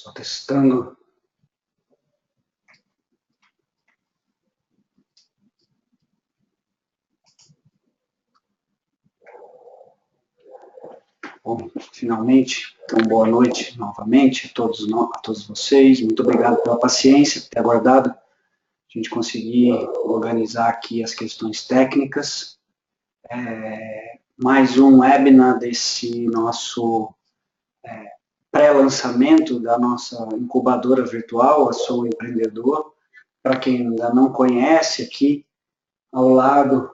Só testando. Bom, finalmente, então boa noite novamente a todos vocês. Muito obrigado pela paciência, por ter aguardado a gente conseguir organizar aqui as questões técnicas. Mais um webinar desse nosso pré-lançamento da nossa incubadora virtual, a Sou Empreendedor. Para quem ainda não conhece, aqui ao lado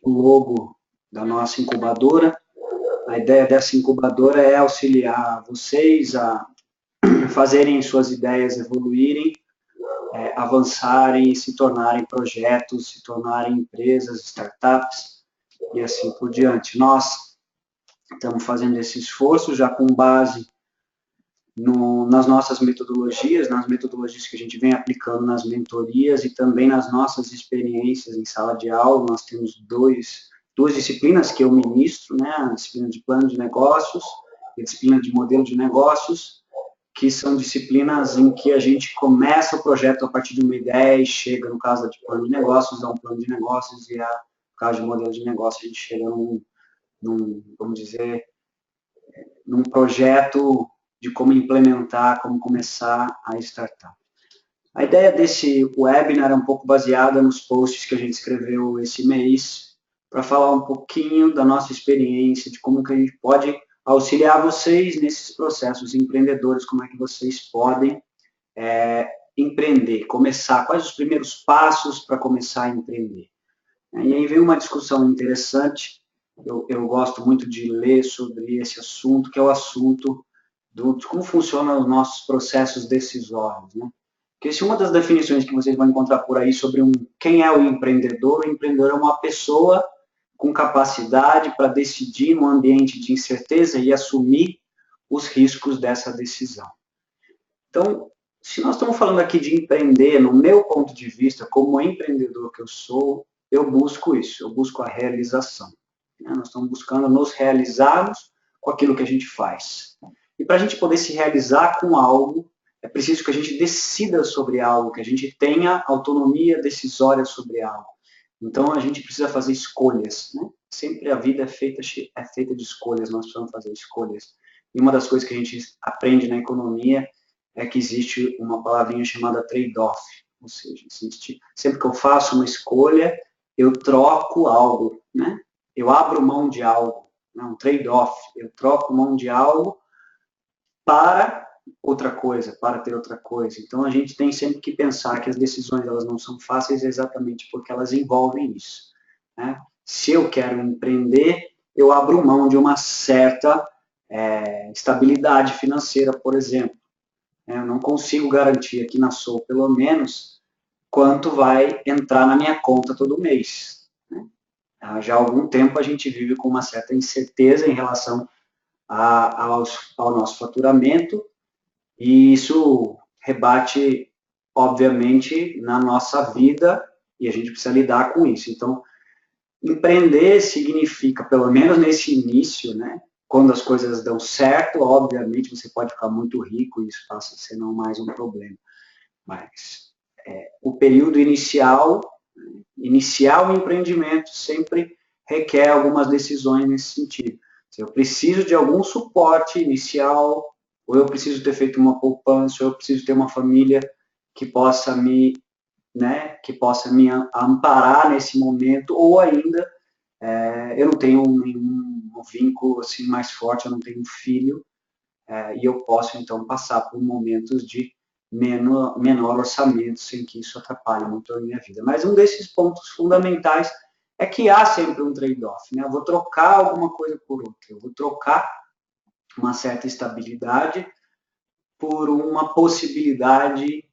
o logo da nossa incubadora. A ideia dessa incubadora é auxiliar vocês a fazerem suas ideias evoluírem, avançarem e se tornarem projetos, se tornarem empresas, startups e assim por diante. Nós estamos fazendo esse esforço já com base nas nossas metodologias, nas metodologias que a gente vem aplicando nas mentorias e também nas nossas experiências em sala de aula. Nós temos duas disciplinas que eu ministro, né? A disciplina de plano de negócios e a disciplina de modelo de negócios, que são disciplinas em que a gente começa o projeto a partir de uma ideia e chega, no caso de plano de negócios, a um plano de negócios, e no caso de modelo de negócio, a gente chega vamos dizer, num projeto de como implementar, como começar a startup. A ideia desse webinar é um pouco baseada nos posts que a gente escreveu esse mês, para falar um pouquinho da nossa experiência, de como que a gente pode auxiliar vocês nesses processos empreendedores, como é que vocês podem empreender, começar, quais os primeiros passos para começar a empreender. E aí vem uma discussão interessante, eu gosto muito de ler sobre esse assunto, que é o assunto de como funcionam os nossos processos decisórios, né? Porque se uma das definições que vocês vão encontrar por aí sobre quem é o empreendedor é uma pessoa com capacidade para decidir num ambiente de incerteza e assumir os riscos dessa decisão. Então, se nós estamos falando aqui de empreender, no meu ponto de vista, como empreendedor que eu sou, eu busco isso, eu busco a realização. Nós estamos buscando nos realizarmos com aquilo que a gente faz. E para a gente poder se realizar com algo, é preciso que a gente decida sobre algo, que a gente tenha autonomia decisória sobre algo. Então, a gente precisa fazer escolhas, né? Sempre a vida é feita de escolhas, nós precisamos fazer escolhas. E uma das coisas que a gente aprende na economia é que existe uma palavrinha chamada trade-off, ou seja, sempre que eu faço uma escolha, eu troco algo, né? Eu abro mão de algo, né? Um trade-off, eu troco mão de algo para outra coisa, para ter outra coisa. Então, a gente tem sempre que pensar que as decisões elas não são fáceis exatamente porque elas envolvem isso, né? Se eu quero empreender, eu abro mão de uma certa estabilidade financeira, por exemplo. Eu não consigo garantir aqui na Soul, pelo menos, quanto vai entrar na minha conta todo mês. Já há algum tempo a gente vive com uma certa incerteza em relação ao nosso faturamento, e isso rebate, obviamente, na nossa vida, e a gente precisa lidar com isso. Então, empreender significa, pelo menos nesse início, né, quando as coisas dão certo, obviamente você pode ficar muito rico e isso passa a ser não mais um problema. Mas o período inicial o empreendimento sempre requer algumas decisões nesse sentido. Se eu preciso de algum suporte inicial, ou eu preciso ter feito uma poupança, ou eu preciso ter uma família que possa me amparar nesse momento, ou ainda eu não tenho um vínculo assim mais forte, eu não tenho um filho, e eu posso então passar por momentos de menor orçamento, sem que isso atrapalhe muito a minha vida. Mas um desses pontos fundamentais é que há sempre um trade-off, né? Eu vou trocar alguma coisa por outra, eu vou trocar uma certa estabilidade por uma possibilidade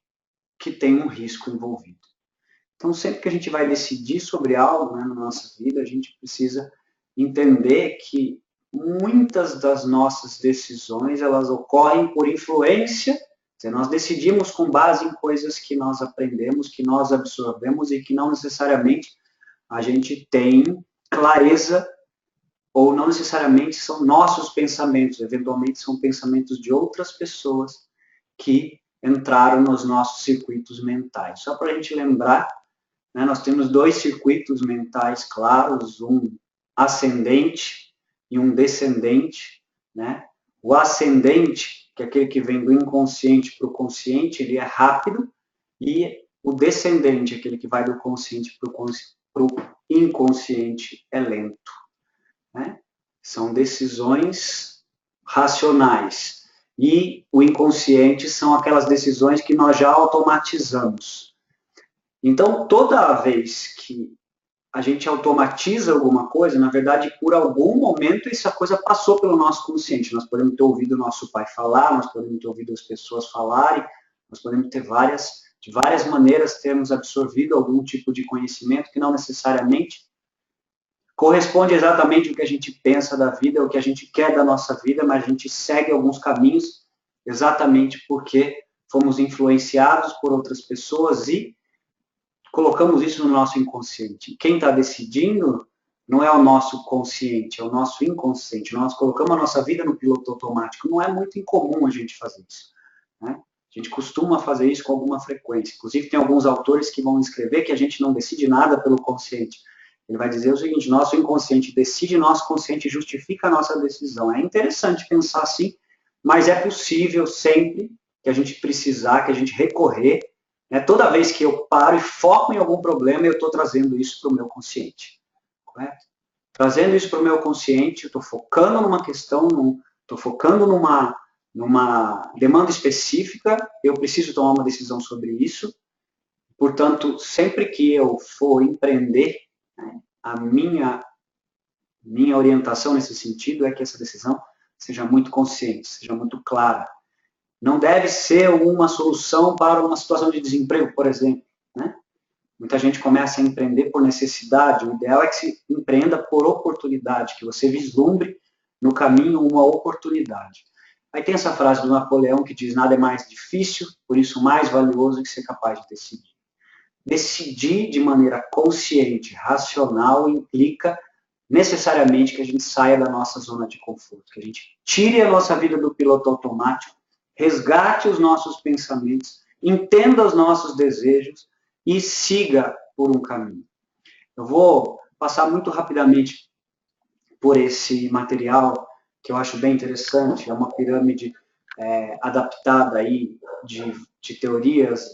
que tem um risco envolvido. Então, sempre que a gente vai decidir sobre algo, né, na nossa vida, a gente precisa entender que muitas das nossas decisões, elas ocorrem por influência, nós decidimos com base em coisas que nós aprendemos, que nós absorvemos e que não necessariamente a gente tem clareza ou não necessariamente são nossos pensamentos, eventualmente são pensamentos de outras pessoas que entraram nos nossos circuitos mentais. Só para a gente lembrar, né, nós temos dois circuitos mentais claros, um ascendente e um descendente, né? O ascendente, que é aquele que vem do inconsciente para o consciente, ele é rápido, e o descendente, aquele que vai do consciente para o inconsciente, é lento, né? São decisões racionais. E o inconsciente são aquelas decisões que nós já automatizamos. Então, toda vez que a gente automatiza alguma coisa, na verdade, por algum momento, essa coisa passou pelo nosso consciente. Nós podemos ter ouvido nosso pai falar, nós podemos ter ouvido as pessoas falarem, nós podemos ter de várias maneiras, termos absorvido algum tipo de conhecimento que não necessariamente corresponde exatamente ao que a gente pensa da vida, o que a gente quer da nossa vida, mas a gente segue alguns caminhos exatamente porque fomos influenciados por outras pessoas e colocamos isso no nosso inconsciente. Quem está decidindo não é o nosso consciente, é o nosso inconsciente. Nós colocamos a nossa vida no piloto automático. Não é muito incomum a gente fazer isso, né? A gente costuma fazer isso com alguma frequência. Inclusive, tem alguns autores que vão escrever que a gente não decide nada pelo consciente. Ele vai dizer o seguinte: nosso inconsciente decide, nosso consciente justifica a nossa decisão. É interessante pensar assim, mas é possível sempre que a gente precisar, que a gente recorrer, né? Toda vez que eu paro e foco em algum problema, eu estou trazendo isso para o meu consciente, correto? Trazendo isso para o meu consciente, eu estou focando numa questão, estou focando numa demanda específica, eu preciso tomar uma decisão sobre isso. Portanto, sempre que eu for empreender, né, a minha orientação nesse sentido é que essa decisão seja muito consciente, seja muito clara. Não deve ser uma solução para uma situação de desemprego, por exemplo, né? Muita gente começa a empreender por necessidade. O ideal é que se empreenda por oportunidade, que você vislumbre no caminho uma oportunidade. Aí tem essa frase do Napoleão que diz: nada é mais difícil, por isso mais valioso que ser capaz de decidir. Decidir de maneira consciente, racional, implica necessariamente que a gente saia da nossa zona de conforto, que a gente tire a nossa vida do piloto automático, resgate os nossos pensamentos, entenda os nossos desejos e siga por um caminho. Eu vou passar muito rapidamente por esse material, que eu acho bem interessante. É uma pirâmide adaptada aí de teorias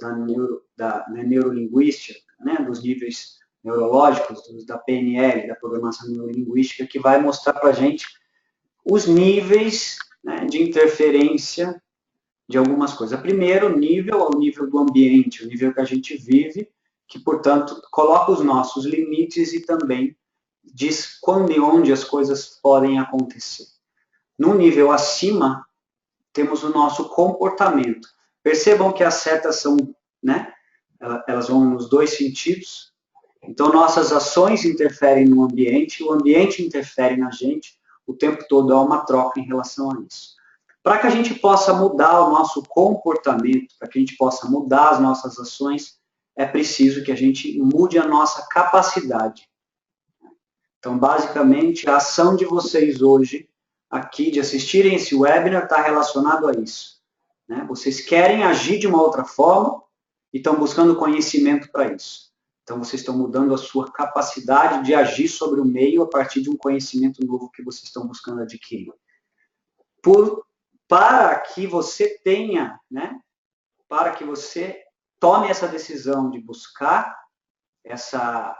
da neurolinguística, né, dos níveis neurológicos, da PNL, da programação neurolinguística, que vai mostrar para a gente os níveis, né, de interferência de algumas coisas. O primeiro nível é o nível do ambiente, o nível que a gente vive, que, portanto, coloca os nossos limites e também diz quando e onde as coisas podem acontecer. No nível acima, temos o nosso comportamento. Percebam que as setas são, né, elas vão nos dois sentidos. Então, nossas ações interferem no ambiente, o ambiente interfere na gente, o tempo todo há uma troca em relação a isso. Para que a gente possa mudar o nosso comportamento, para que a gente possa mudar as nossas ações, é preciso que a gente mude a nossa capacidade. Então, basicamente, a ação de vocês hoje, aqui, de assistirem esse webinar, está relacionado a isso, né? Vocês querem agir de uma outra forma e estão buscando conhecimento para isso. Então, vocês estão mudando a sua capacidade de agir sobre o meio a partir de um conhecimento novo que vocês estão buscando adquirir. Para que você tenha, né, para que você tome essa decisão de buscar essa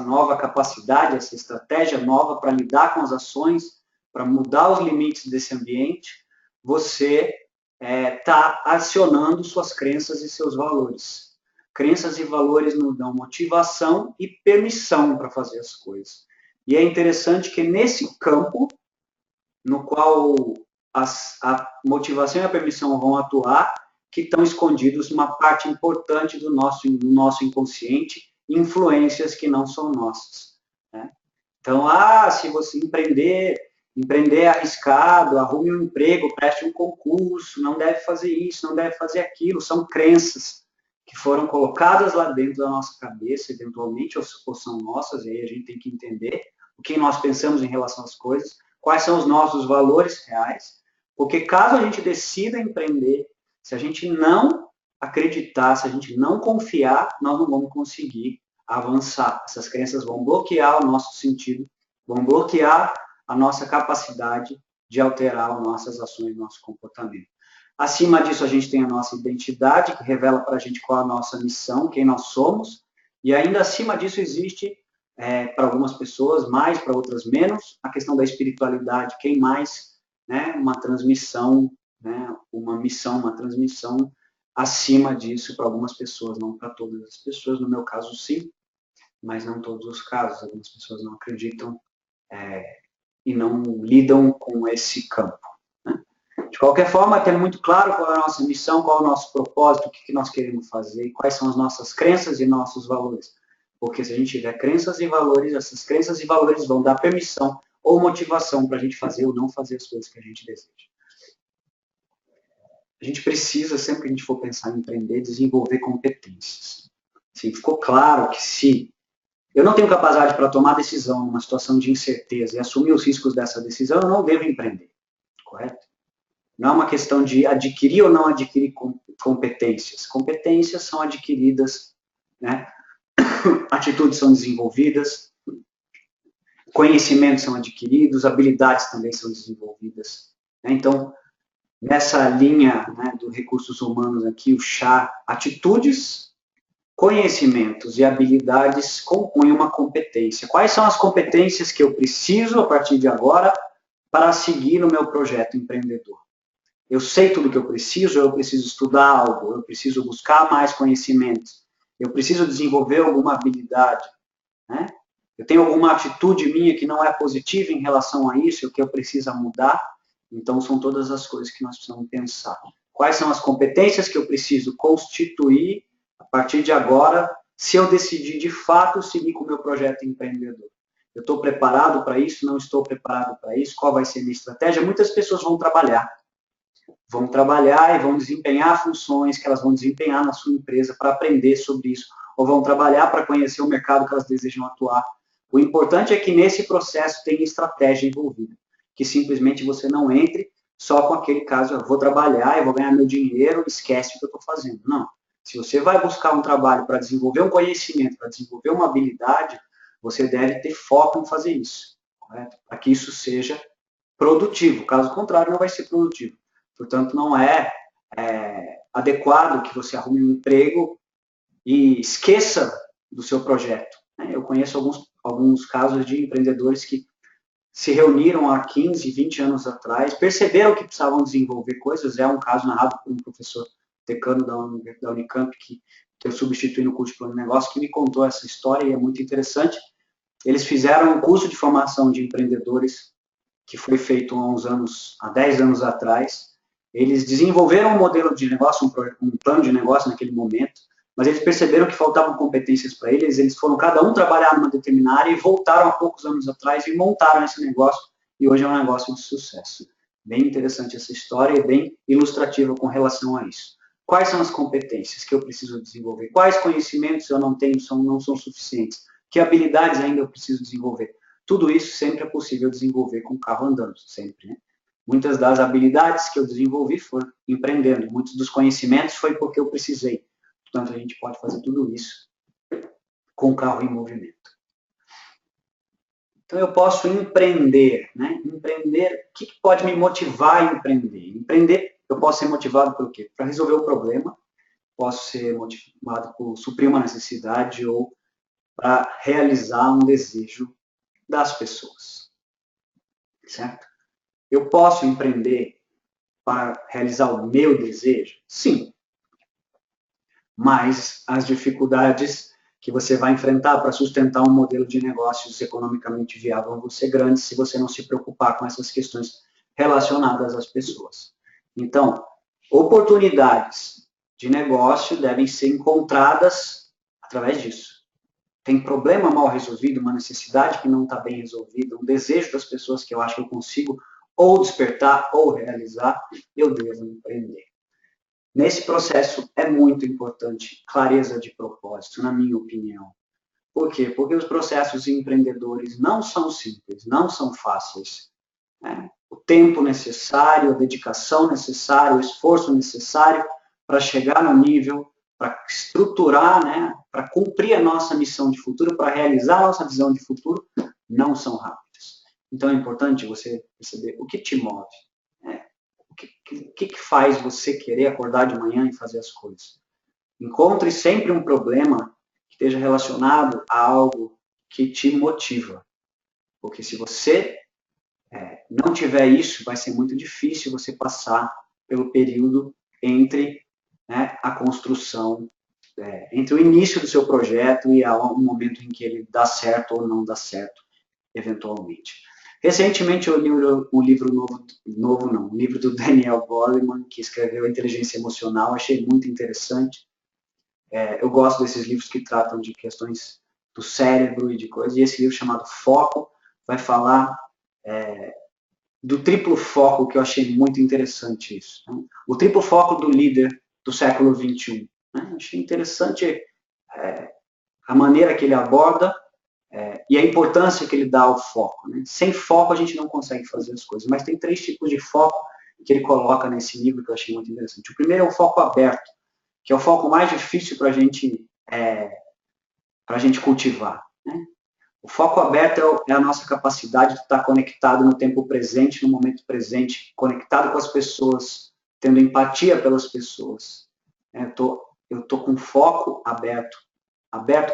nova capacidade, essa estratégia nova para lidar com as ações, para mudar os limites desse ambiente, você está acionando suas crenças e seus valores. Crenças e valores nos dão motivação e permissão para fazer as coisas. E é interessante que nesse campo, no qual a motivação e a permissão vão atuar, que estão escondidos uma parte importante do nosso inconsciente, influências que não são nossas, né? Então, se você empreender arriscado, arrume um emprego, preste um concurso, não deve fazer isso, não deve fazer aquilo, são crenças que foram colocadas lá dentro da nossa cabeça, eventualmente, ou são nossas, e aí a gente tem que entender o que nós pensamos em relação às coisas, quais são os nossos valores reais, porque caso a gente decida empreender, Se a gente não acreditar, se a gente não confiar, nós não vamos conseguir avançar. Essas crenças vão bloquear o nosso sentido, vão bloquear a nossa capacidade de alterar as nossas ações, nosso comportamento. Acima disso, a gente tem a nossa identidade, que revela para a gente qual é a nossa missão, quem nós somos, e ainda acima disso existe, para algumas pessoas mais, para outras menos, a questão da espiritualidade, quem mais, né, uma transmissão, né, uma missão, uma transmissão acima disso para algumas pessoas, não para todas as pessoas, no meu caso sim, mas não todos os casos, algumas pessoas não acreditam e não lidam com esse campo. Né? De qualquer forma, ter muito claro qual é a nossa missão, qual é o nosso propósito, o que nós queremos fazer, quais são as nossas crenças e nossos valores. Porque se a gente tiver crenças e valores, essas crenças e valores vão dar permissão ou motivação para a gente fazer ou não fazer as coisas que a gente deseja. A gente precisa, sempre que a gente for pensar em empreender, desenvolver competências. Assim, ficou claro que se eu não tenho capacidade para tomar decisão numa situação de incerteza e assumir os riscos dessa decisão, eu não devo empreender, correto? Não é uma questão de adquirir ou não adquirir competências. Competências são adquiridas, né? Atitudes são desenvolvidas, conhecimentos são adquiridos, habilidades também são desenvolvidas. Né? Então, nessa linha, né, dos recursos humanos aqui, o chá, atitudes, conhecimentos e habilidades compõem uma competência. Quais são as competências que eu preciso, a partir de agora, para seguir no meu projeto empreendedor? Eu sei tudo que eu preciso estudar algo, eu preciso buscar mais conhecimentos, eu preciso desenvolver alguma habilidade, né? Eu tenho alguma atitude minha que não é positiva em relação a isso, o que eu preciso mudar. Então, são todas as coisas que nós precisamos pensar. Quais são as competências que eu preciso constituir a partir de agora, se eu decidir de fato seguir com o meu projeto empreendedor? Eu estou preparado para isso? Não estou preparado para isso? Qual vai ser a minha estratégia? Muitas pessoas vão trabalhar e vão desempenhar funções que elas vão desempenhar na sua empresa para aprender sobre isso, ou vão trabalhar para conhecer o mercado que elas desejam atuar. O importante é que nesse processo tenha estratégia envolvida, que simplesmente você não entre só com aquele caso, eu vou trabalhar, eu vou ganhar meu dinheiro, esquece o que eu estou fazendo. Não. Se você vai buscar um trabalho para desenvolver um conhecimento, para desenvolver uma habilidade, você deve ter foco em fazer isso, correto? Para que isso seja produtivo. Caso contrário, não vai ser produtivo. Portanto, não é adequado que você arrume um emprego e esqueça do seu projeto. Eu conheço alguns casos de empreendedores que se reuniram há 15, 20 anos atrás, perceberam que precisavam desenvolver coisas. É um caso narrado por um professor decano da Unicamp, que eu substituí no curso de plano de negócio, que me contou essa história e é muito interessante. Eles fizeram um curso de formação de empreendedores que foi feito há 10 anos atrás. Eles desenvolveram um modelo de negócio, um plano de negócio naquele momento, mas eles perceberam que faltavam competências para eles, eles foram cada um trabalhar numa determinada área e voltaram há poucos anos atrás e montaram esse negócio, e hoje é um negócio de sucesso. Bem interessante essa história e bem ilustrativa com relação a isso. Quais são as competências que eu preciso desenvolver? Quais conhecimentos eu não tenho, não são suficientes? Que habilidades ainda eu preciso desenvolver? Tudo isso sempre é possível desenvolver com o carro andando, sempre, né? Muitas das habilidades que eu desenvolvi foram empreendendo, muitos dos conhecimentos foi porque eu precisei. Portanto, a gente pode fazer tudo isso com o carro em movimento. Então, eu posso empreender, né? Empreender, o que pode me motivar a empreender? Empreender, eu posso ser motivado por quê? Para resolver o problema, posso ser motivado por suprir uma necessidade ou para realizar um desejo das pessoas, certo? Eu posso empreender para realizar o meu desejo? Sim. Mas as dificuldades que você vai enfrentar para sustentar um modelo de negócios economicamente viável vão ser grandes se você não se preocupar com essas questões relacionadas às pessoas. Então, oportunidades de negócio devem ser encontradas através disso. Tem problema mal resolvido, uma necessidade que não está bem resolvida, um desejo das pessoas que eu acho que eu consigo ou despertar ou realizar, eu devo empreender. Nesse processo é muito importante clareza de propósito, na minha opinião. Por quê? Porque os processos empreendedores não são simples, não são fáceis. Né? O tempo necessário, a dedicação necessária, o esforço necessário para chegar no nível, para estruturar, né, para cumprir a nossa missão de futuro, para realizar a nossa visão de futuro, não são rápidas. Então é importante você perceber o que te move, né? O que faz você querer acordar de manhã e fazer as coisas. Encontre sempre um problema que esteja relacionado a algo que te motiva. Porque se você não tiver isso, vai ser muito difícil você passar pelo período entre, né, a construção, entre o início do seu projeto e o momento em que ele dá certo ou não dá certo, eventualmente. Recentemente eu li um livro um livro do Daniel Goleman, que escreveu Inteligência Emocional, achei muito interessante. Eu gosto desses livros que tratam de questões do cérebro e de coisas, e esse livro chamado Foco vai falar do triplo foco, que eu achei muito interessante isso. Né? O triplo foco do líder do século XXI. Né? Achei interessante a maneira que ele aborda e a importância que ele dá ao foco. Né? Sem foco a gente não consegue fazer as coisas, mas tem 3 tipos de foco que ele coloca nesse livro que eu achei muito interessante. O primeiro é o foco aberto, que é o foco mais difícil para a gente cultivar. Né? O foco aberto é a nossa capacidade de estar conectado no tempo presente, no momento presente, conectado com as pessoas, tendo empatia pelas pessoas. Eu estou com foco aberto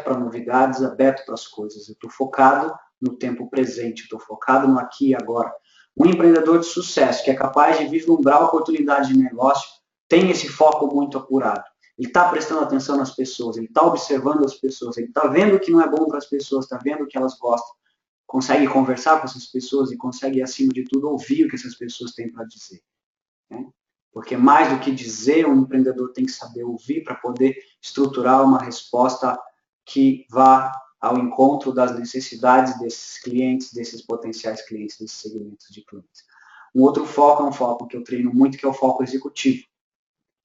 para novidades, aberto para as coisas. Eu estou focado no tempo presente, estou focado no aqui e agora. Um empreendedor de sucesso que é capaz de vislumbrar oportunidade de negócio tem esse foco muito apurado. Ele está prestando atenção nas pessoas, ele está observando as pessoas, ele está vendo o que não é bom para as pessoas, está vendo o que elas gostam, consegue conversar com essas pessoas e consegue, acima de tudo, ouvir o que essas pessoas têm para dizer. Né? Porque mais do que dizer, um empreendedor tem que saber ouvir para poder estruturar uma resposta que vá ao encontro das necessidades desses clientes, desses potenciais clientes, desses segmentos de clientes. Um outro foco é um foco que eu treino muito, que é o foco executivo,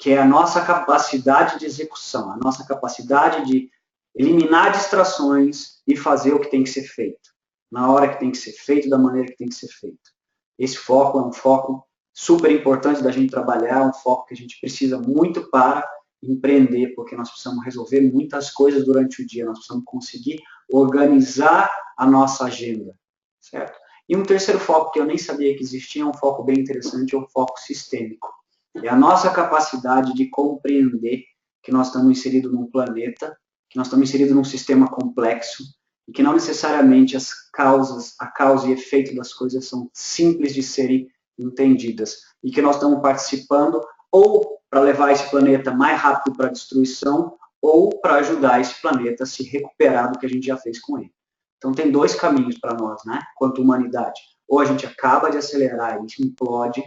que é a nossa capacidade de execução, a nossa capacidade de eliminar distrações e fazer o que tem que ser feito, na hora que tem que ser feito, da maneira que tem que ser feito. Esse foco é um foco super importante da gente trabalhar, um foco que a gente precisa muito para empreender, porque nós precisamos resolver muitas coisas durante o dia, nós precisamos conseguir organizar a nossa agenda, certo? E um terceiro foco que eu nem sabia que existia, um foco bem interessante, é o foco sistêmico. É a nossa capacidade de compreender que nós estamos inseridos num planeta, que nós estamos inseridos num sistema complexo, e que não necessariamente a causa e efeito das coisas são simples de serem entendidas, e que nós estamos participando ou para levar esse planeta mais rápido para a destruição, ou para ajudar esse planeta a se recuperar do que a gente já fez com ele. Então tem 2 caminhos para nós, né, quanto humanidade. Ou a gente acaba de acelerar, a gente implode,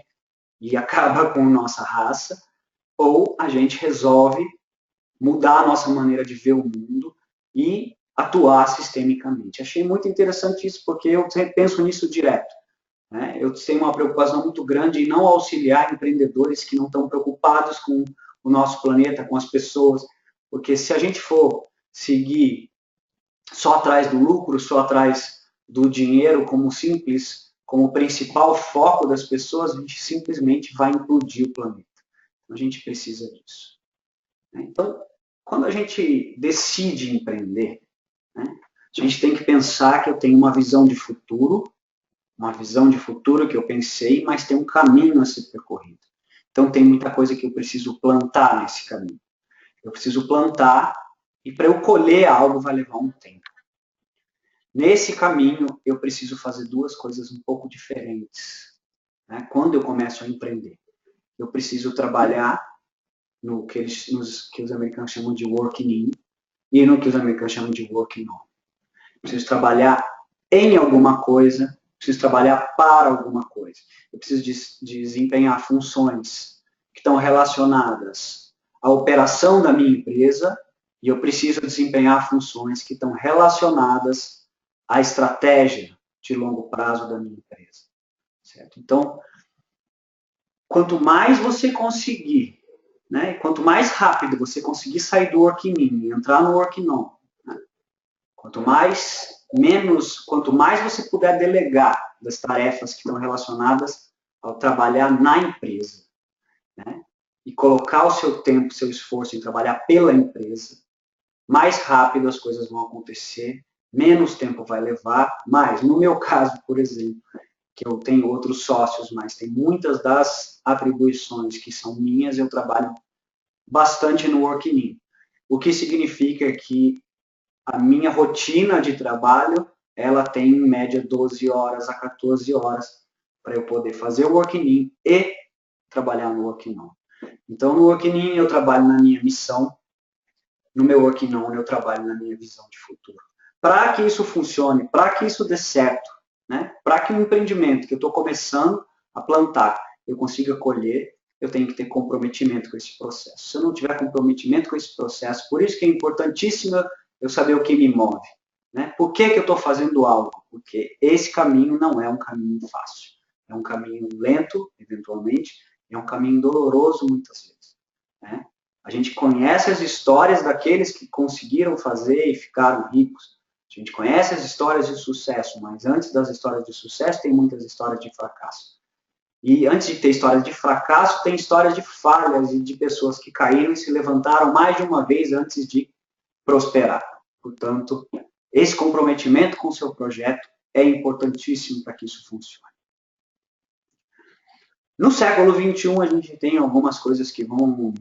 e acaba com a nossa raça, ou a gente resolve mudar a nossa maneira de ver o mundo e atuar sistemicamente. Achei muito interessante isso, porque eu penso nisso direto. Né? Eu tenho uma preocupação muito grande em não auxiliar empreendedores que não estão preocupados com o nosso planeta, com as pessoas, porque se a gente for seguir só atrás do lucro, só atrás do dinheiro como principal foco das pessoas, a gente simplesmente vai implodir o planeta. A gente precisa disso. Então, quando a gente decide empreender, né, a gente tem que pensar que eu tenho uma visão de futuro que eu pensei, mas tem um caminho a ser percorrido. Então, tem muita coisa que eu preciso plantar nesse caminho. Eu preciso plantar e para eu colher algo vai levar um tempo. Nesse caminho, eu preciso fazer 2 coisas um pouco diferentes. Né? Quando eu começo a empreender, eu preciso trabalhar no que os americanos chamam de working in e no que os americanos chamam de working on. Eu preciso trabalhar em alguma coisa, preciso trabalhar para alguma coisa. Eu preciso desempenhar funções que estão relacionadas à operação da minha empresa e eu preciso desempenhar funções que estão relacionadas à estratégia de longo prazo da minha empresa. Certo? Então, quanto mais você conseguir, né, quanto mais rápido você conseguir sair do working in e entrar no working on, né, quanto mais você puder delegar das tarefas que estão relacionadas ao trabalhar na empresa, né, e colocar o seu tempo, seu esforço em trabalhar pela empresa, mais rápido as coisas vão acontecer, menos tempo vai levar, mas no meu caso, por exemplo, que eu tenho outros sócios, mas tem muitas das atribuições que são minhas, eu trabalho bastante no Workinin. O que significa que a minha rotina de trabalho, ela tem em média 12 horas a 14 horas para eu poder fazer o Workinin e trabalhar no Workinon. Então, no Workinin eu trabalho na minha missão, no meu Workinon eu trabalho na minha visão de futuro. Para que isso funcione, para que isso dê certo, né? Para que um empreendimento que eu estou começando a plantar, eu consiga colher, eu tenho que ter comprometimento com esse processo. Se eu não tiver comprometimento com esse processo, por isso que é importantíssimo eu saber o que me move. Né? Por que eu estou fazendo algo? Porque esse caminho não é um caminho fácil. É um caminho lento, eventualmente, é um caminho doloroso, muitas vezes. Né? A gente conhece as histórias daqueles que conseguiram fazer e ficaram ricos. A gente conhece as histórias de sucesso, mas antes das histórias de sucesso, tem muitas histórias de fracasso. E antes de ter histórias de fracasso, tem histórias de falhas e de pessoas que caíram e se levantaram mais de uma vez antes de prosperar. Portanto, esse comprometimento com o seu projeto é importantíssimo para que isso funcione. No século XXI, a gente tem algumas coisas que vão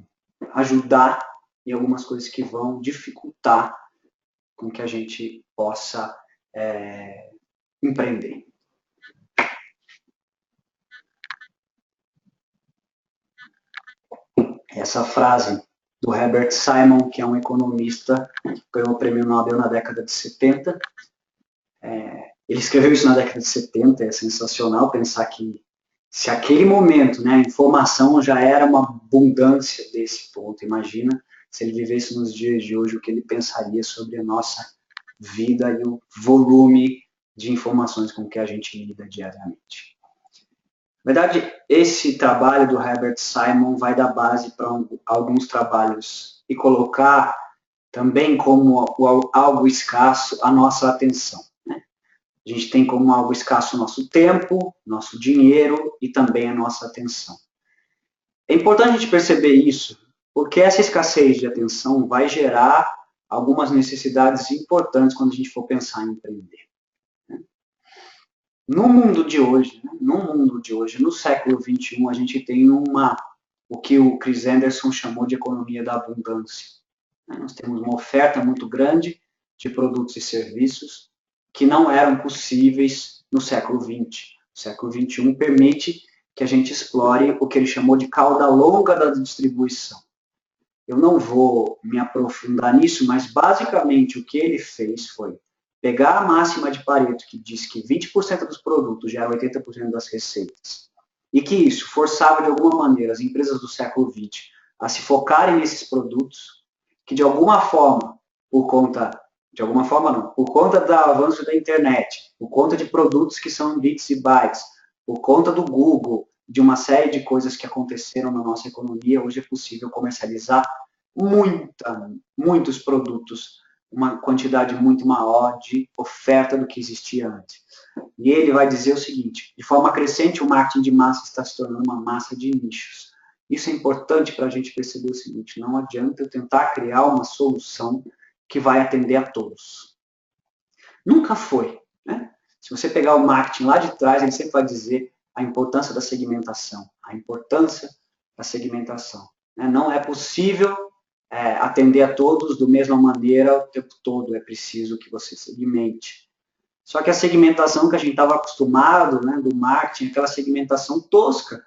ajudar e algumas coisas que vão dificultar com que a gente possa empreender. Essa frase do Herbert Simon, que é um economista que ganhou o prêmio Nobel na década de 70. Ele escreveu isso na década de 70, é sensacional pensar que se aquele momento, né, a informação já era uma abundância desse ponto, imagina se ele vivesse nos dias de hoje, o que ele pensaria sobre a nossa vida e o volume de informações com que a gente lida diariamente. Na verdade, esse trabalho do Herbert Simon vai dar base para alguns trabalhos e colocar também como algo escasso a nossa atenção. Né? A gente tem como algo escasso o nosso tempo, nosso dinheiro e também a nossa atenção. É importante a gente perceber isso, porque essa escassez de atenção vai gerar algumas necessidades importantes quando a gente for pensar em empreender. No mundo de hoje, no século XXI, a gente tem o que o Chris Anderson chamou de economia da abundância. Nós temos uma oferta muito grande de produtos e serviços que não eram possíveis no século XX. O século XXI permite que a gente explore o que ele chamou de cauda longa da distribuição. Eu não vou me aprofundar nisso, mas basicamente o que ele fez foi pegar a máxima de Pareto, que diz que 20% dos produtos geram 80% das receitas, e que isso forçava de alguma maneira as empresas do século XX a se focarem nesses produtos, que de alguma forma, por conta do avanço da internet, por conta de produtos que são bits e bytes, por conta do Google, de uma série de coisas que aconteceram na nossa economia, hoje é possível comercializar muitos produtos, uma quantidade muito maior de oferta do que existia antes. E ele vai dizer o seguinte: de forma crescente, o marketing de massa está se tornando uma massa de nichos. Isso é importante para a gente perceber o seguinte: não adianta eu tentar criar uma solução que vai atender a todos. Nunca foi. Né? Se você pegar o marketing lá de trás, ele sempre vai dizer a importância da segmentação. A importância da segmentação. Não é possível atender a todos da mesma maneira o tempo todo, é preciso que você segmente. Só que a segmentação que a gente estava acostumado, né, do marketing, aquela segmentação tosca,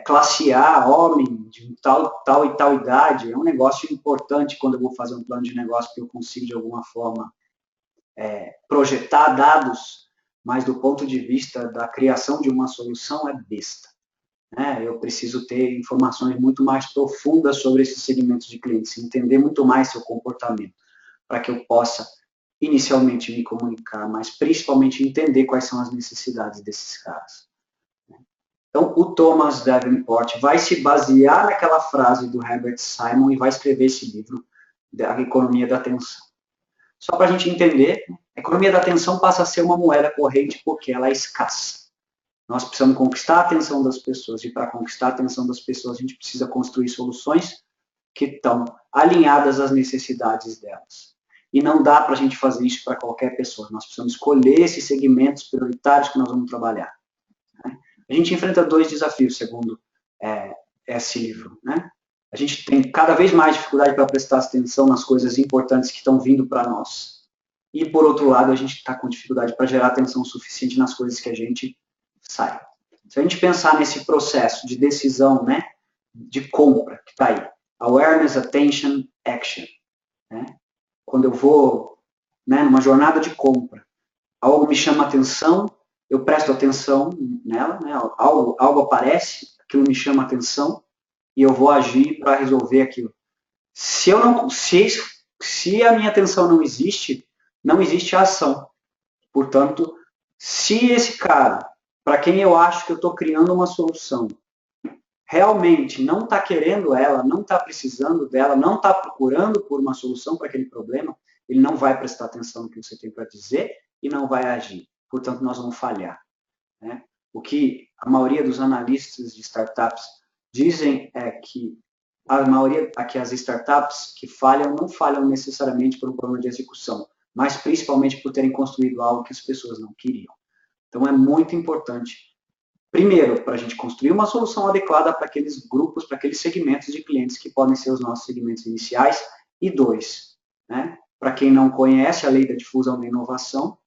classe A, homem, de tal e tal idade, é um negócio importante quando eu vou fazer um plano de negócio, porque eu consigo de alguma forma projetar dados, mas do ponto de vista da criação de uma solução é besta. Eu preciso ter informações muito mais profundas sobre esses segmentos de clientes, entender muito mais seu comportamento, para que eu possa inicialmente me comunicar, mas principalmente entender quais são as necessidades desses caras. Então, o Thomas Davenport vai se basear naquela frase do Herbert Simon e vai escrever esse livro, da Economia da Atenção. Só para a gente entender, a economia da atenção passa a ser uma moeda corrente porque ela é escassa. Nós precisamos conquistar a atenção das pessoas, e para conquistar a atenção das pessoas, a gente precisa construir soluções que estão alinhadas às necessidades delas. E não dá para a gente fazer isso para qualquer pessoa. Nós precisamos escolher esses segmentos prioritários que nós vamos trabalhar. Né? A gente enfrenta 2 desafios, segundo esse livro. Né? A gente tem cada vez mais dificuldade para prestar atenção nas coisas importantes que estão vindo para nós. E, por outro lado, a gente está com dificuldade para gerar atenção suficiente nas coisas que a gente sai. Se a gente pensar nesse processo de decisão, né, de compra, que está aí, awareness, attention, action. Né? Quando eu vou, né, numa jornada de compra, algo me chama atenção, eu presto atenção nela, né, algo aparece, aquilo me chama atenção, e eu vou agir para resolver aquilo. Se a minha atenção não existe a ação. Portanto, se esse cara, para quem eu acho que eu estou criando uma solução, realmente não está querendo ela, não está precisando dela, não está procurando por uma solução para aquele problema, ele não vai prestar atenção no que você tem para dizer e não vai agir. Portanto, nós vamos falhar. Né? O que a maioria dos analistas de startups dizem é que as startups que falham não falham necessariamente por um problema de execução, mas principalmente por terem construído algo que as pessoas não queriam. Então, é muito importante, primeiro, para a gente construir uma solução adequada para aqueles grupos, para aqueles segmentos de clientes que podem ser os nossos segmentos iniciais, e 2, né, para quem não conhece a lei da difusão da inovação,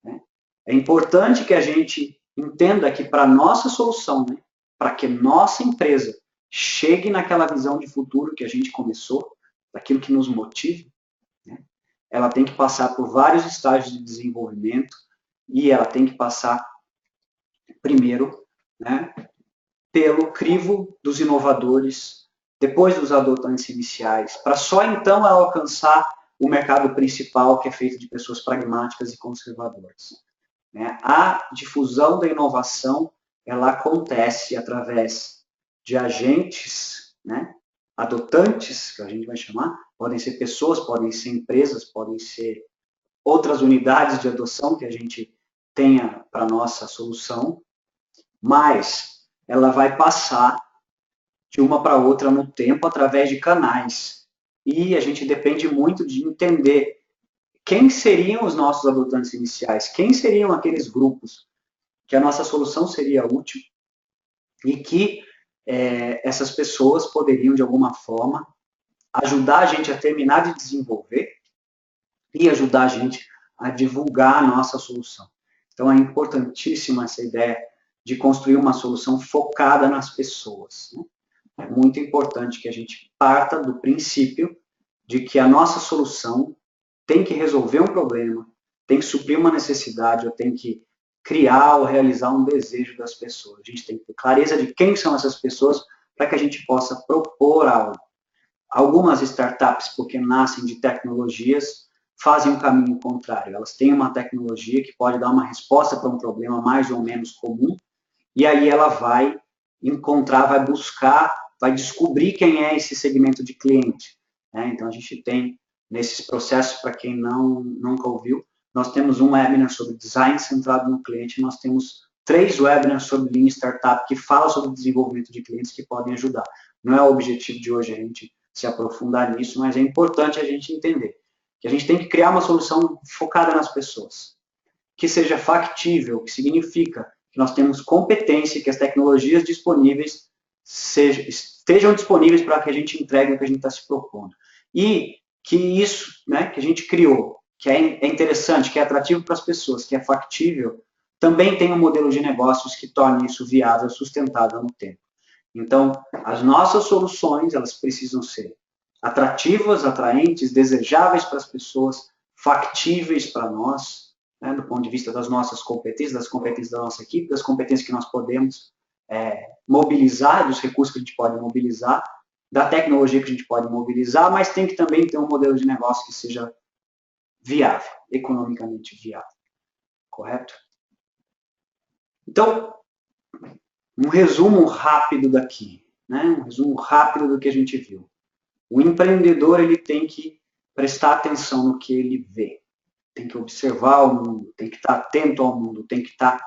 né, é importante que a gente entenda que para a nossa solução, né, para que nossa empresa chegue naquela visão de futuro que a gente começou, daquilo que nos motive, né, ela tem que passar por vários estágios de desenvolvimento e ela tem que passar, primeiro, né, pelo crivo dos inovadores, depois dos adotantes iniciais, para só então ela alcançar o mercado principal, que é feito de pessoas pragmáticas e conservadoras. Né? A difusão da inovação, ela acontece através de agentes, né, adotantes, que a gente vai chamar, podem ser pessoas, podem ser empresas, podem ser outras unidades de adoção que a gente tenha para a nossa solução, mas ela vai passar de uma para outra no tempo através de canais. E a gente depende muito de entender quem seriam os nossos adotantes iniciais, quem seriam aqueles grupos que a nossa solução seria útil e que essas pessoas poderiam, de alguma forma, ajudar a gente a terminar de desenvolver e ajudar a gente a divulgar a nossa solução. Então, é importantíssima essa ideia de construir uma solução focada nas pessoas. Né? É muito importante que a gente parta do princípio de que a nossa solução tem que resolver um problema, tem que suprir uma necessidade, ou tem que criar ou realizar um desejo das pessoas. A gente tem que ter clareza de quem são essas pessoas para que a gente possa propor algo. Algumas startups, porque nascem de tecnologias, fazem o caminho contrário. Elas têm uma tecnologia que pode dar uma resposta para um problema mais ou menos comum, e aí ela vai encontrar, vai buscar, vai descobrir quem é esse segmento de cliente. Né? Então, a gente tem, nesses processos, para quem nunca ouviu, nós temos um webinar sobre design centrado no cliente, nós temos 3 webinars sobre Lean Startup que falam sobre desenvolvimento de clientes que podem ajudar. Não é o objetivo de hoje a gente se aprofundar nisso, mas é importante a gente entender que a gente tem que criar uma solução focada nas pessoas, que seja factível, que significa que nós temos competência, que as tecnologias disponíveis estejam disponíveis para que a gente entregue o que a gente está se propondo. E que isso, né, que a gente criou, que é interessante, que é atrativo para as pessoas, que é factível, também tem um modelo de negócios que torne isso viável, sustentável no tempo. Então, as nossas soluções, elas precisam ser atrativas, atraentes, desejáveis para as pessoas, factíveis para nós, né, do ponto de vista das nossas competências, das competências da nossa equipe, das competências que nós podemos mobilizar, dos recursos que a gente pode mobilizar, da tecnologia que a gente pode mobilizar, mas tem que também ter um modelo de negócio que seja viável, economicamente viável. Correto? Então, um resumo rápido daqui, né? Um resumo rápido do que a gente viu. O empreendedor, ele tem que prestar atenção no que ele vê, tem que observar o mundo, tem que estar atento ao mundo, tem que estar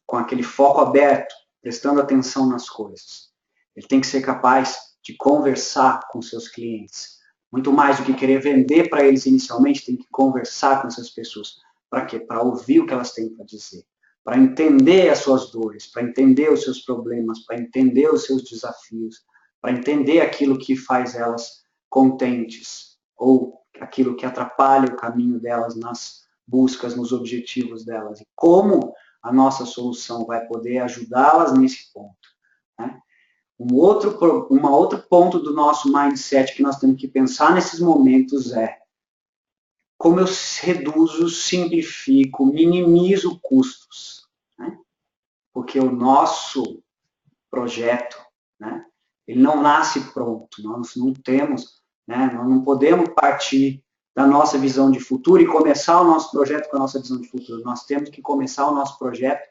com aquele foco aberto, prestando atenção nas coisas. Ele tem que ser capaz de conversar com seus clientes. Muito mais do que querer vender para eles inicialmente, tem que conversar com essas pessoas. Para quê? Para ouvir o que elas têm para dizer. Para entender as suas dores, para entender os seus problemas, para entender os seus desafios, para entender aquilo que faz elas contentes, ou aquilo que atrapalha o caminho delas nas buscas, nos objetivos delas. E como a nossa solução vai poder ajudá-las nesse ponto. Né? Um outro ponto do nosso mindset que nós temos que pensar nesses momentos é como eu reduzo, simplifico, minimizo custos. Né? Porque o nosso projeto, né, ele não nasce pronto, nós não temos, né, nós não podemos partir da nossa visão de futuro e começar o nosso projeto com a nossa visão de futuro. Nós temos que começar o nosso projeto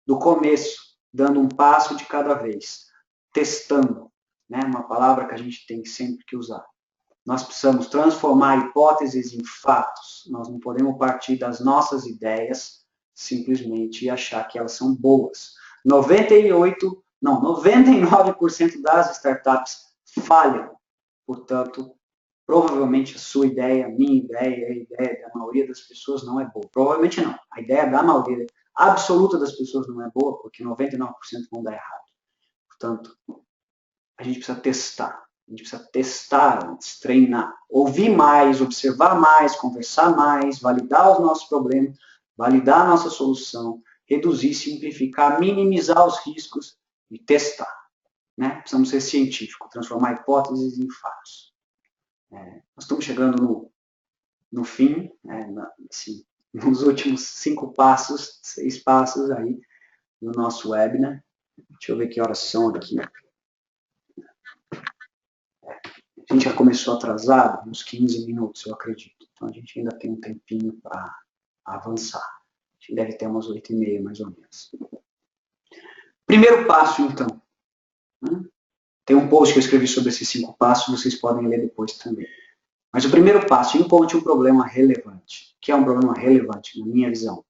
do começo, dando um passo de cada vez, testando, né, uma palavra que a gente tem sempre que usar. Nós precisamos transformar hipóteses em fatos. Nós não podemos partir das nossas ideias simplesmente e achar que elas são boas. 99% das startups falham. Portanto, provavelmente a sua ideia, a minha ideia, a ideia da maioria das pessoas não é boa. Provavelmente não. A ideia da maioria absoluta das pessoas não é boa, porque 99% vão dar errado. Portanto, a gente precisa testar. A gente precisa testar antes, treinar, ouvir mais, observar mais, conversar mais, validar os nossos problemas, validar a nossa solução, reduzir, simplificar, minimizar os riscos e testar. Né? Precisamos ser científicos, transformar hipóteses em fatos. Nós estamos chegando no fim, assim, nos últimos 6 passos aí no nosso webinar. Deixa eu ver que horas são aqui. A gente já começou atrasado, uns 15 minutos, eu acredito. Então, a gente ainda tem um tempinho para avançar. A gente deve ter umas 8h30, mais ou menos. Primeiro passo, então. Tem um post que eu escrevi sobre esses 5 passos, vocês podem ler depois também. Mas o primeiro passo, encontre um problema relevante. O que é um problema relevante, na minha visão?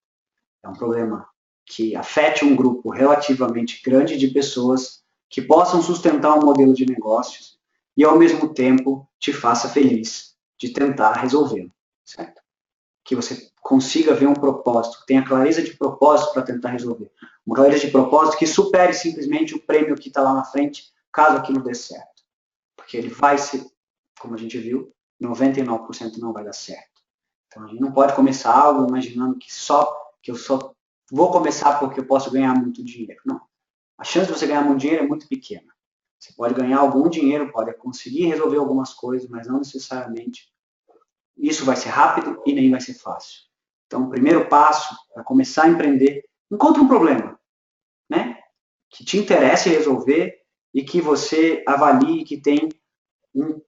É um problema que afete um grupo relativamente grande de pessoas que possam sustentar um modelo de negócios e, ao mesmo tempo, te faça feliz de tentar resolvê-lo, certo? Que você consiga ver um propósito, tenha clareza de propósito para tentar resolver. Uma clareza de propósito que supere simplesmente o prêmio que está lá na frente, caso aquilo dê certo. Porque ele vai ser, como a gente viu, 99% não vai dar certo. Então, a gente não pode começar algo imaginando que eu só vou começar porque eu posso ganhar muito dinheiro. Não. A chance de você ganhar muito dinheiro é muito pequena. Você pode ganhar algum dinheiro, pode conseguir resolver algumas coisas, mas não necessariamente isso vai ser rápido e nem vai ser fácil. Então, o primeiro passo para começar a empreender, encontre um problema, né? Que te interesse resolver e que você avalie que tem um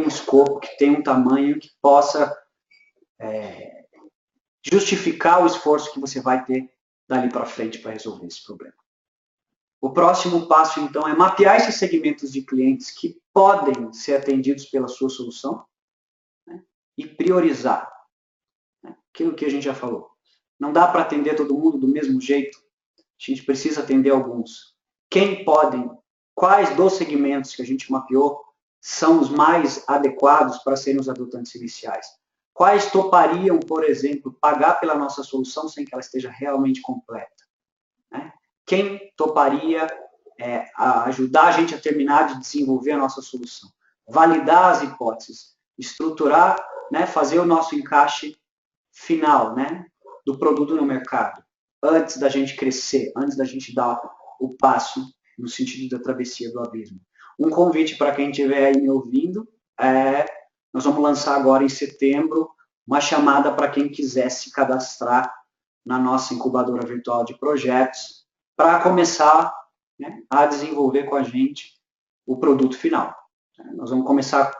escopo, que tem um tamanho que possa justificar o esforço que você vai ter dali para frente para resolver esse problema. O próximo passo, então, é mapear esses segmentos de clientes que podem ser atendidos pela sua solução, né, e priorizar. Né, aquilo que a gente já falou. Não dá para atender todo mundo do mesmo jeito. A gente precisa atender alguns. Quais dos segmentos que a gente mapeou são os mais adequados para serem os adotantes iniciais? Quais topariam, por exemplo, pagar pela nossa solução sem que ela esteja realmente completa? Né? Quem toparia ajudar a gente a terminar de desenvolver a nossa solução? Validar as hipóteses, estruturar, né, fazer o nosso encaixe final, né, do produto no mercado, antes da gente crescer, antes da gente dar o passo no sentido da travessia do abismo. Um convite para quem estiver aí me ouvindo, nós vamos lançar agora em setembro uma chamada para quem quiser se cadastrar na nossa incubadora virtual de projetos para começar, né, a desenvolver com a gente o produto final. Nós vamos começar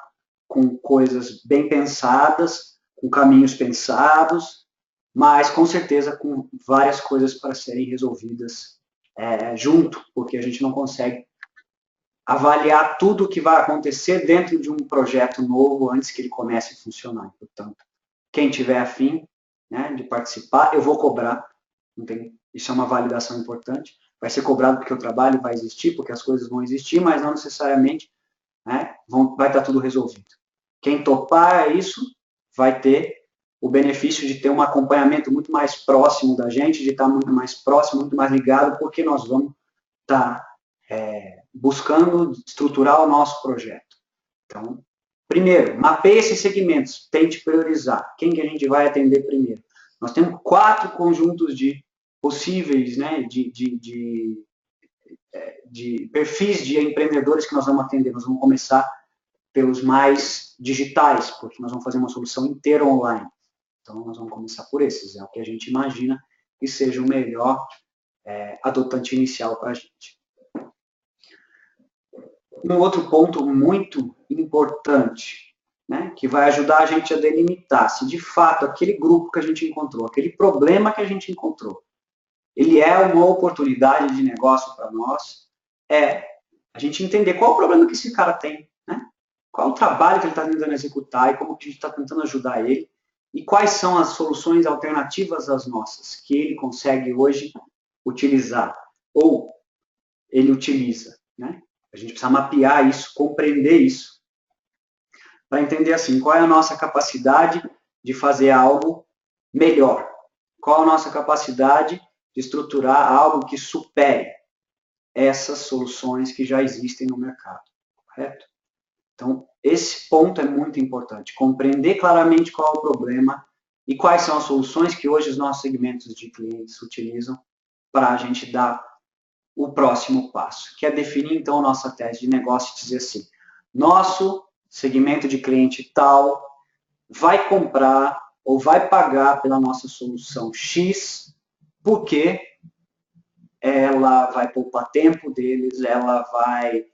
com coisas bem pensadas, com caminhos pensados, mas com certeza com várias coisas para serem resolvidas junto, porque a gente não consegue avaliar tudo o que vai acontecer dentro de um projeto novo antes que ele comece a funcionar. Portanto, quem tiver afim, né, de participar, eu vou cobrar, não tem Isso é uma validação importante. Vai ser cobrado porque o trabalho vai existir, porque as coisas vão existir, mas não necessariamente, né, vai estar tudo resolvido. Quem topar isso vai ter o benefício de ter um acompanhamento muito mais próximo da gente, de estar muito mais próximo, muito mais ligado, porque nós vamos estar buscando estruturar o nosso projeto. Então, primeiro, mapeie esses segmentos, tente priorizar. Quem que a gente vai atender primeiro? Nós temos 4 conjuntos de possíveis, né, de perfis de empreendedores que nós vamos atender. Nós vamos começar pelos mais digitais, porque nós vamos fazer uma solução inteira online. Então, nós vamos começar por esses. É o que a gente imagina que seja o melhor adotante inicial para a gente. Um outro ponto muito importante, né, que vai ajudar a gente a delimitar se de fato aquele grupo que a gente encontrou, aquele problema que a gente encontrou, ele é uma oportunidade de negócio para nós, a gente entender qual o problema que esse cara tem, né? Qual o trabalho que ele está tentando executar e como que a gente está tentando ajudar ele, e quais são as soluções alternativas às nossas, que ele consegue hoje utilizar, ou ele utiliza, né? A gente precisa mapear isso, compreender isso, para entender assim, qual é a nossa capacidade de fazer algo melhor, qual a nossa capacidade de estruturar algo que supere essas soluções que já existem no mercado, correto? Então, esse ponto é muito importante, compreender claramente qual é o problema e quais são as soluções que hoje os nossos segmentos de clientes utilizam para a gente dar o próximo passo, que é definir, então, a nossa tese de negócio e dizer assim, nosso segmento de cliente tal vai comprar ou vai pagar pela nossa solução X, porque ela vai poupar tempo deles, ela vai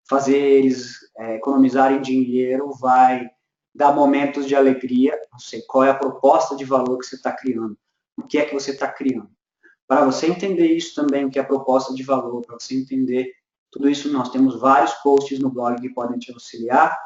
fazer eles economizarem dinheiro, vai dar momentos de alegria, não sei qual é a proposta de valor que você está criando, o que é que você está criando. Para você entender isso também, o que é a proposta de valor, para você entender tudo isso, nós temos vários posts no blog que podem te auxiliar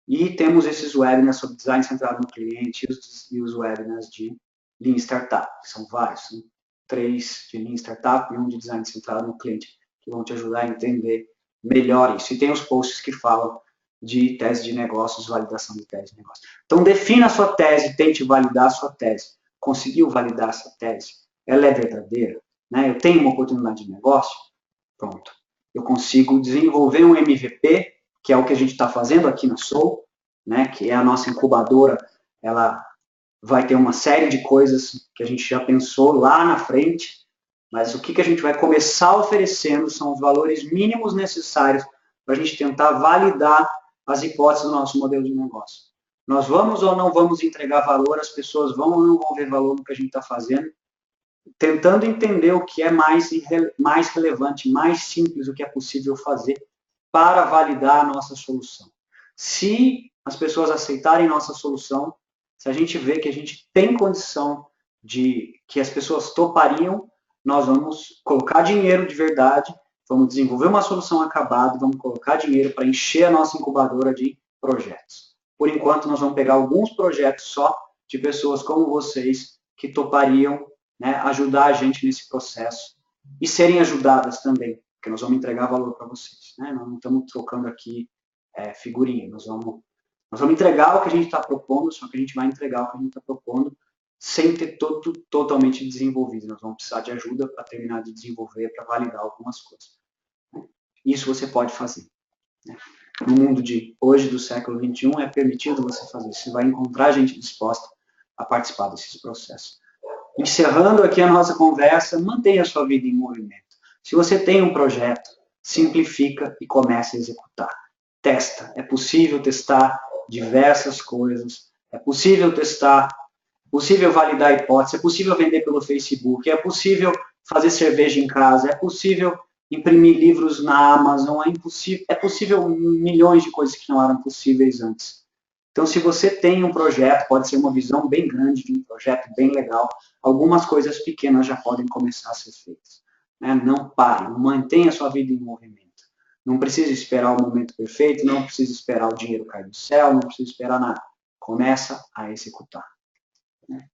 e temos esses webinars sobre design centrado no cliente e os webinars de Lean Startup, que são vários, são 3 de Lean Startup e um de design centrado no cliente, que vão te ajudar a entender melhor isso. E tem os posts que falam de tese de negócios, validação de tese de negócios. Então, defina a sua tese, tente validar a sua tese. Conseguiu validar essa tese? Ela é verdadeira? Né? Eu tenho uma oportunidade de negócio? Pronto. Eu consigo desenvolver um MVP, que é o que a gente está fazendo aqui na Soul, né? Que é a nossa incubadora. Ela vai ter uma série de coisas que a gente já pensou lá na frente, mas o que a gente vai começar oferecendo são os valores mínimos necessários para a gente tentar validar as hipóteses do nosso modelo de negócio. Nós vamos ou não vamos entregar valor, as pessoas vão ou não vão ver valor no que a gente está fazendo, tentando entender o que é mais relevante, mais simples, o que é possível fazer para validar a nossa solução. Se as pessoas aceitarem nossa solução, se a gente vê que a gente tem condição de que as pessoas topariam, nós vamos colocar dinheiro de verdade, vamos desenvolver uma solução acabada, vamos colocar dinheiro para encher a nossa incubadora de projetos. Por enquanto, nós vamos pegar alguns projetos só de pessoas como vocês que topariam, né, ajudar a gente nesse processo e serem ajudadas também, porque nós vamos entregar valor para vocês. Né? Nós não estamos trocando aqui figurinha, nós vamos entregar o que a gente está propondo, só que a gente vai entregar o que a gente está propondo sem ter tudo totalmente desenvolvido. Nós vamos precisar de ajuda para terminar de desenvolver, para validar algumas coisas. Isso você pode fazer. Né? No mundo de hoje, do século XXI, é permitido você fazer. Você vai encontrar gente disposta a participar desses processos. Encerrando aqui a nossa conversa, mantenha a sua vida em movimento. Se você tem um projeto, simplifica e comece a executar. Testa. É possível testar diversas coisas. É possível testar, é possível validar hipóteses, é possível vender pelo Facebook, é possível fazer cerveja em casa, é possível imprimir livros na Amazon, é possível milhões de coisas que não eram possíveis antes. Então, se você tem um projeto, pode ser uma visão bem grande de um projeto bem legal, algumas coisas pequenas já podem começar a ser feitas. Né? Não pare, mantenha a sua vida em movimento. Não precisa esperar o momento perfeito, não precisa esperar o dinheiro cair do céu, não precisa esperar nada. Começa a executar. Né?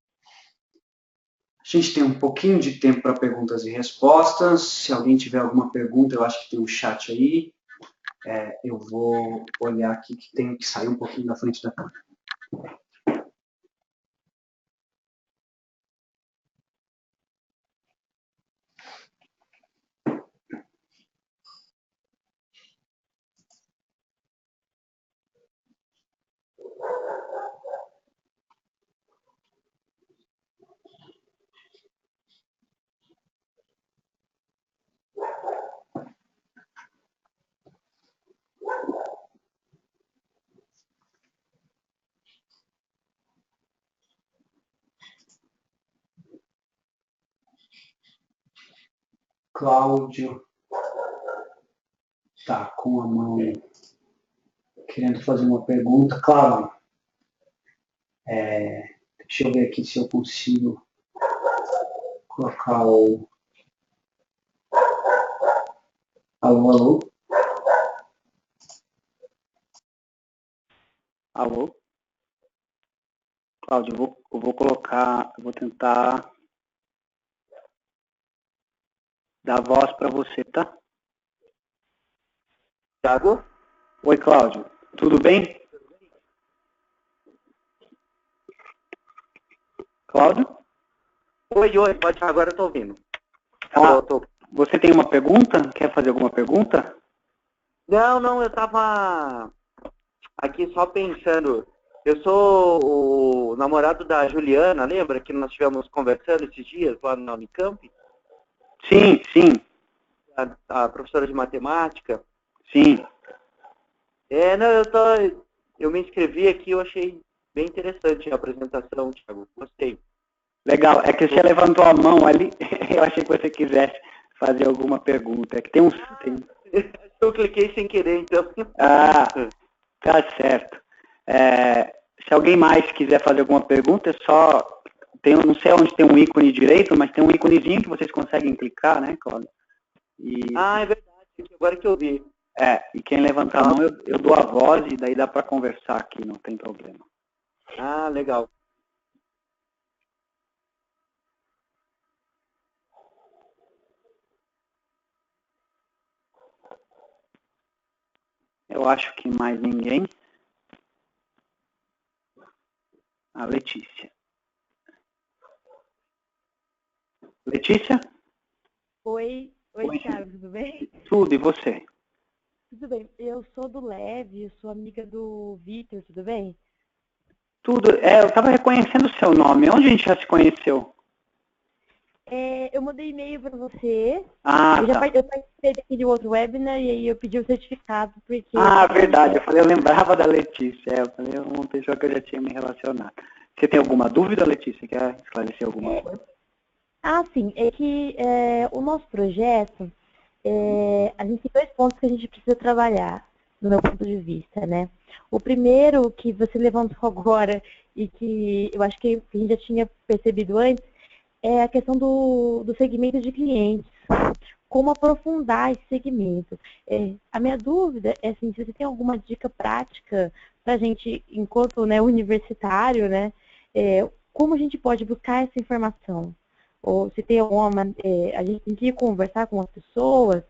A gente tem um pouquinho de tempo para perguntas e respostas. Se alguém tiver alguma pergunta, eu acho que tem um chat aí. Eu vou olhar aqui que tenho que sair um pouquinho da frente da câmera. Cláudio está com a mão querendo fazer uma pergunta. Cláudio, deixa eu ver aqui se eu consigo colocar o... Alô, alô? Alô? Cláudio, eu vou colocar, eu vou tentar dar voz para você, tá? Thiago? Oi, Cláudio. Tudo bem? Cláudio? Oi, pode, agora eu tô ouvindo. Você tem uma pergunta? Quer fazer alguma pergunta? Não, eu tava aqui só pensando. Eu sou o namorado da Juliana, lembra que nós estivemos conversando esses dias lá na Unicamp? Sim. A professora de matemática. Sim. Não, eu me inscrevi aqui, eu achei bem interessante a apresentação, Thiago. Gostei. Legal. É que você levantou a mão ali, eu achei que você quisesse fazer alguma pergunta. É que tem uns... Eu cliquei sem querer, então. Ah, tá certo. Se alguém mais quiser fazer alguma pergunta, é só... eu não sei onde tem um ícone direito, mas tem um íconezinho que vocês conseguem clicar, né, Cláudio? É verdade. Agora que eu vi. E quem levantar a mão, eu dou a voz e daí dá para conversar aqui, não tem problema. Ah, legal. Eu acho que mais ninguém. A Letícia. Letícia? Oi, Thiago, tudo bem? Tudo, e você? Tudo bem, eu sou do Leve, sou amiga do Vitor, tudo bem? Tudo, eu estava reconhecendo o seu nome, onde a gente já se conheceu? Eu mandei e-mail para você, Eu participei daquele outro webinar e aí eu pedi o certificado, porque... Verdade, eu lembrava da Letícia, eu falei, uma pessoa que eu já tinha me relacionado. Você tem alguma dúvida, Letícia? Quer esclarecer alguma coisa? Sim, é que o nosso projeto, a gente tem 2 pontos que a gente precisa trabalhar, do meu ponto de vista, né? O primeiro que você levantou agora e que eu acho que a gente já tinha percebido antes, é a questão do segmento de clientes. Como aprofundar esse segmento. A minha dúvida é assim, se você tem alguma dica prática para a gente, enquanto universitário, né, como a gente pode buscar essa informação? Ou se tem a gente tem que conversar com as pessoas,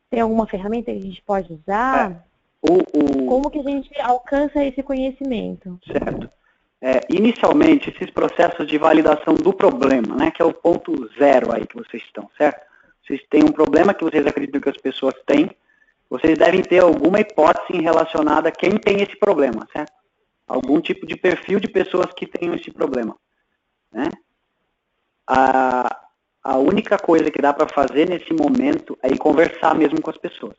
tem alguma ferramenta que a gente pode usar? Como que a gente alcança esse conhecimento? Certo. Inicialmente, esses processos de validação do problema, né, que é o ponto 0 aí que vocês estão, certo? Vocês têm um problema que vocês acreditam que as pessoas têm, vocês devem ter alguma hipótese relacionada a quem tem esse problema, certo? Algum tipo de perfil de pessoas que tenham esse problema, né? A única coisa que dá para fazer nesse momento é ir conversar mesmo com as pessoas.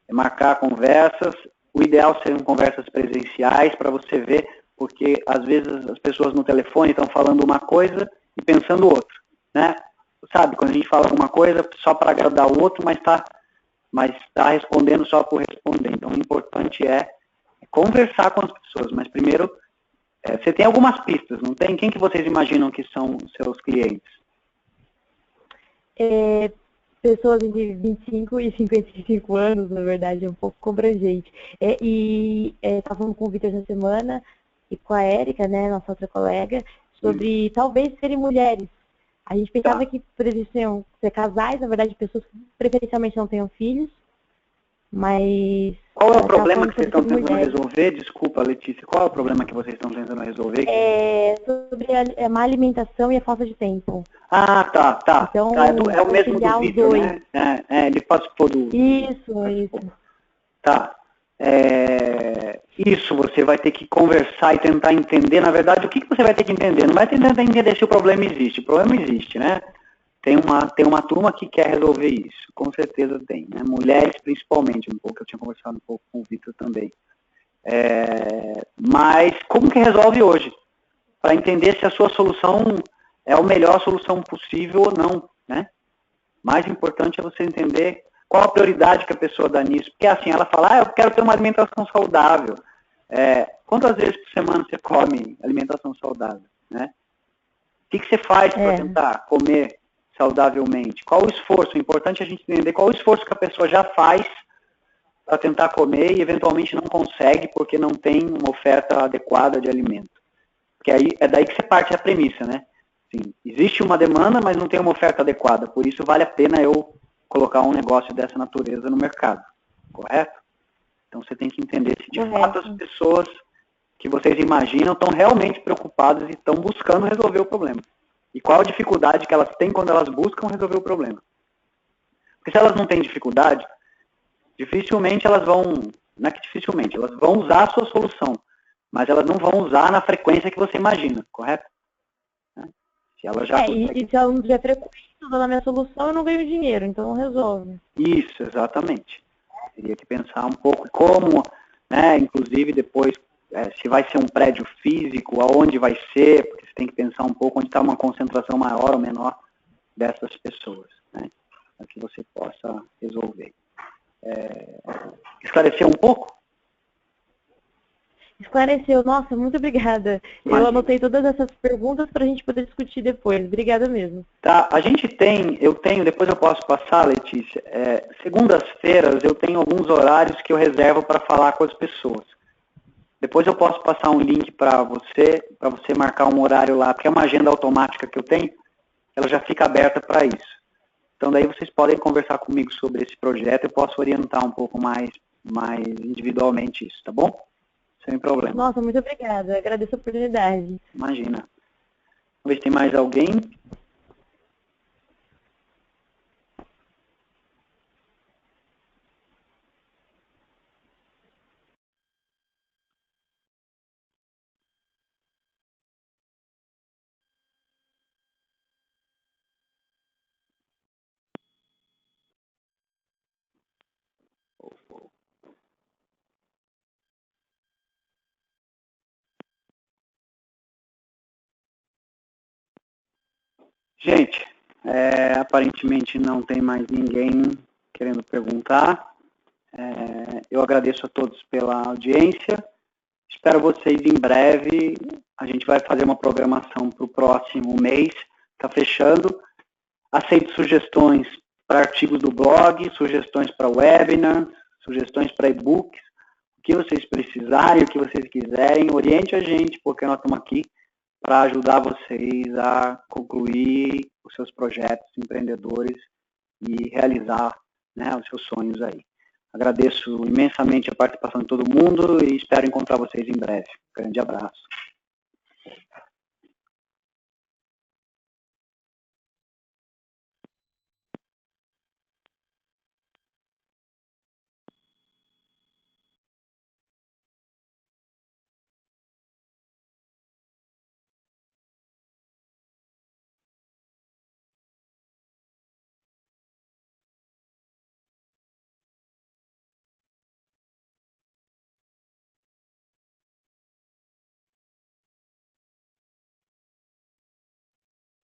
É marcar conversas, o ideal seriam conversas presenciais para você ver, porque às vezes as pessoas no telefone estão falando uma coisa e pensando outra, né? Sabe, quando a gente fala alguma coisa só para agradar o outro, mas está respondendo só por responder. Então, o importante é conversar com as pessoas, mas primeiro, você tem algumas pistas, não tem? Quem que vocês imaginam que são os seus clientes? Pessoas entre 25 e 55 anos, na verdade, é um pouco abrangente. Estava falando com o Vitor essa semana e com a Érica, né, nossa outra colega, sobre talvez serem mulheres. A gente pensava que precisavam ser casais, na verdade, pessoas que preferencialmente não tenham filhos, mas... Qual é o problema que vocês estão tentando resolver? Desculpa, Letícia, qual é o problema que vocês estão tentando resolver? É sobre a má alimentação e a falta de tempo. Ah, tá. Então, é o mesmo do Vitor, né? Ele participou do... Isso. Tá. Isso você vai ter que conversar e tentar entender. Na verdade, o que você vai ter que entender? Não vai tentar entender se o problema existe. O problema existe, né? Tem uma turma que quer resolver isso. Com certeza tem, né? Mulheres, principalmente, um pouco. Eu tinha conversado um pouco com o Vitor também. Mas como que resolve hoje? Para entender se a sua solução é a melhor solução possível ou não, né? Mais importante é você entender qual a prioridade que a pessoa dá nisso. Porque assim, ela fala, eu quero ter uma alimentação saudável. Quantas vezes por semana você come alimentação saudável, né? O que você faz para tentar comer saudavelmente? Qual o esforço? O importante é a gente entender qual o esforço que a pessoa já faz para tentar comer e eventualmente não consegue porque não tem uma oferta adequada de alimento. Porque aí é daí que você parte a premissa, né? Sim, existe uma demanda, mas não tem uma oferta adequada. Por isso vale a pena eu colocar um negócio dessa natureza no mercado. Correto? Então você tem que entender se de fato as pessoas que vocês imaginam estão realmente preocupadas e estão buscando resolver o problema. E qual a dificuldade que elas têm quando elas buscam resolver o problema. Porque se elas não têm dificuldade, dificilmente elas vão, não é que dificilmente, elas vão usar a sua solução, mas elas não vão usar na frequência que você imagina, correto? Se ela já e se ela não tiver frequência usando a minha solução, eu não ganho dinheiro, então não resolve. Isso, exatamente. Teria que pensar um pouco como, né, inclusive depois, se vai ser um prédio físico, aonde vai ser, porque você tem que pensar um pouco onde está uma concentração maior ou menor dessas pessoas, né, para que você possa resolver. Esclareceu um pouco? Esclareceu. Nossa, muito obrigada. Imagina. Eu anotei todas essas perguntas para a gente poder discutir depois. Obrigada mesmo. Tá, eu tenho, depois eu posso passar, Letícia, segundas-feiras eu tenho alguns horários que eu reservo para falar com as pessoas. Depois eu posso passar um link para você marcar um horário lá, porque é uma agenda automática que eu tenho, ela já fica aberta para isso. Então daí vocês podem conversar comigo sobre esse projeto, eu posso orientar um pouco mais individualmente isso, tá bom? Sem problema. Nossa, muito obrigada. Agradeço a oportunidade. Imagina. Vamos ver se tem mais alguém. Gente, aparentemente não tem mais ninguém querendo perguntar. Eu agradeço a todos pela audiência. Espero vocês em breve. A gente vai fazer uma programação para o próximo mês. Está fechando. Aceito sugestões para artigos do blog, sugestões para webinar, sugestões para e-books. O que vocês precisarem, o que vocês quiserem, oriente a gente, porque nós estamos aqui para ajudar vocês a concluir os seus projetos empreendedores e realizar, né, os seus sonhos aí. Agradeço imensamente a participação de todo mundo e espero encontrar vocês em breve. Grande abraço.